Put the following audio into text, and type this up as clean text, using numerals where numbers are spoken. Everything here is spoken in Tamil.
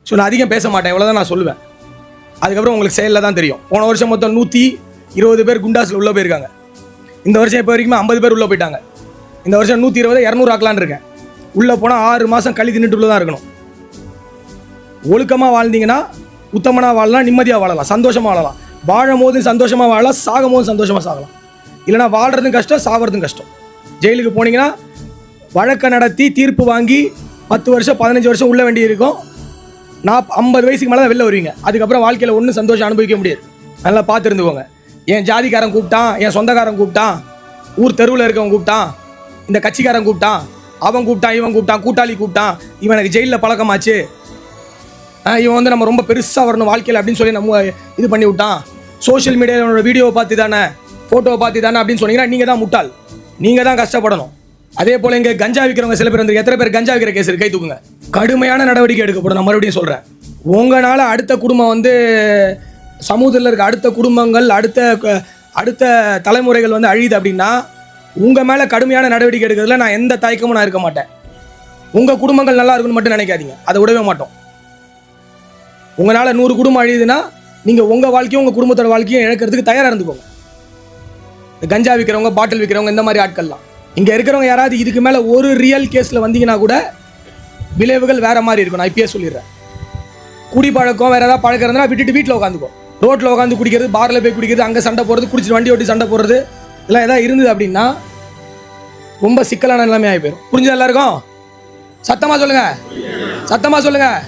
ஸோ நான் அதிகம் பேச மாட்டேன், இவ்வளோதான் நான் சொல்லுவேன். அதுக்கப்புறம் உங்களுக்கு செயலில் தான் தெரியும். போன வருஷம் மொத்தம் 120 பேர் குண்டாஸில் உள்ளே போயிருக்காங்க. இந்த வருஷம் இப்போ வரைக்கும் 50 பேர் உள்ளே போயிட்டாங்க. இந்த வருஷம் 120 200 ஆக்கலான்னு இருக்கேன். உள்ளே போனால் 6 மாதம் களி தின்னுட்டு உள்ளே தான் இருக்கணும். ஒழுக்கமாக வாழ்ந்தீங்கன்னா உத்தமனாக வாழலாம், நிம்மதியாக வாழலாம், சந்தோஷமாக வாழலாம். வாழும் போது சந்தோஷமாக வாழலாம், சாகும் போது சந்தோஷமாக சாகலாம். இல்லைனா வாழ்கிறதும் கஷ்டம், சாகிறதும் கஷ்டம். ஜெயிலுக்கு போனீங்கன்னா வழக்கை நடத்தி தீர்ப்பு வாங்கி 10 வருஷம் 15 வருஷம் உள்ள வேண்டி இருக்கும். 50 வயசுக்கு மேலே தான் வெளில வருவீங்க. அதுக்கப்புறம் வாழ்க்கையில் ஒன்றும் சந்தோஷம் அனுபவிக்க முடியாது. நல்லா பார்த்து இருந்துக்கோங்க. என் ஜாதிக்காரன் கூப்பிட்டான், என் சொந்தக்காரன் கூப்பிட்டான், ஊர் தெருவில் இருக்கவன் கூப்பிட்டான், இந்த கட்சிக்காரன் கூப்பிட்டான், அவன் கூப்பிட்டான், இவன் கூப்பிட்டான், கூட்டாளி கூப்பிட்டான், இவனுக்கு ஜெயிலில் பழக்கமாச்சு, இவன் வந்து நம்ம ரொம்ப பெருசாக வரணும் வாழ்க்கையில் அப்படின்னு சொல்லி நம்ம இது பண்ணி விட்டான், சோஷியல் மீடியாவோட வீடியோவை பார்த்து தானே, ஃபோட்டோவை பார்த்து தானே அப்படின்னு சொன்னீங்கன்னா நீங்கள் தான் முட்டாள், நீங்கள் தான் கஷ்டப்படணும். அதே போல் இங்கே கஞ்சா விற்கிறவங்க சில பேர் வந்து எத்தனை பேர் கஞ்சா விற்கிற கேஸ் கை தூக்குங்க. கடுமையான நடவடிக்கை எடுக்கப்படும். நான் மறுபடியும் சொல்கிறேன், உங்களால் அடுத்த குடும்பம் வந்து சமூகத்தில் இருக்க அடுத்த குடும்பங்கள் அடுத்த தலைமுறைகள் வந்து அழியுது அப்படின்னா உங்கள் மேலே கடுமையான நடவடிக்கை எடுக்கிறதுல நான் எந்த தயக்கமும் நான் இருக்க மாட்டேன். உங்கள் குடும்பங்கள் நல்லா இருக்குன்னு மட்டும் நினைக்காதீங்க, அதை விடவே மாட்டோம். உங்களால் 100 குடும்பம் அழியுதுன்னா நீங்கள் உங்கள் வாழ்க்கையும் உங்கள் குடும்பத்தோட வாழ்க்கையும் இழக்கிறதுக்கு தயாராக இருந்துக்கோங்க. இந்த கஞ்சா விற்கிறவங்க, பாட்டில் விற்கிறவங்க, இந்த மாதிரி ஆட்கள்லாம் இங்கே இருக்கிறவங்க யாராவது இதுக்கு மேலே ஒரு ரியல் கேஸில் வந்தீங்கன்னா கூட விளைவுகள் வேறு மாதிரி இருக்கும். நான் இப்பயே சொல்லிடுறேன். குடி பழக்கம் வேறு ஏதாவது பழக்கம் இருந்தால் விட்டுட்டு வீட்டில் உட்காந்துக்கும். ரோட்டில் உட்காந்து குடிக்கிறது, பாரில் போய் குடிக்கிறது, அங்கே சண்டை போடுறது, குடிச்சிட்டு வண்டி ஓட்டி சண்டை போடுறது, இதெல்லாம் எதாவது இருந்தது அப்படின்னா ரொம்ப சிக்கலான நிலைமை ஆகி போயிடும். புரிஞ்சது எல்லாருக்கும்? சத்தமாக சொல்லுங்கள், சத்தமாக சொல்லுங்கள்.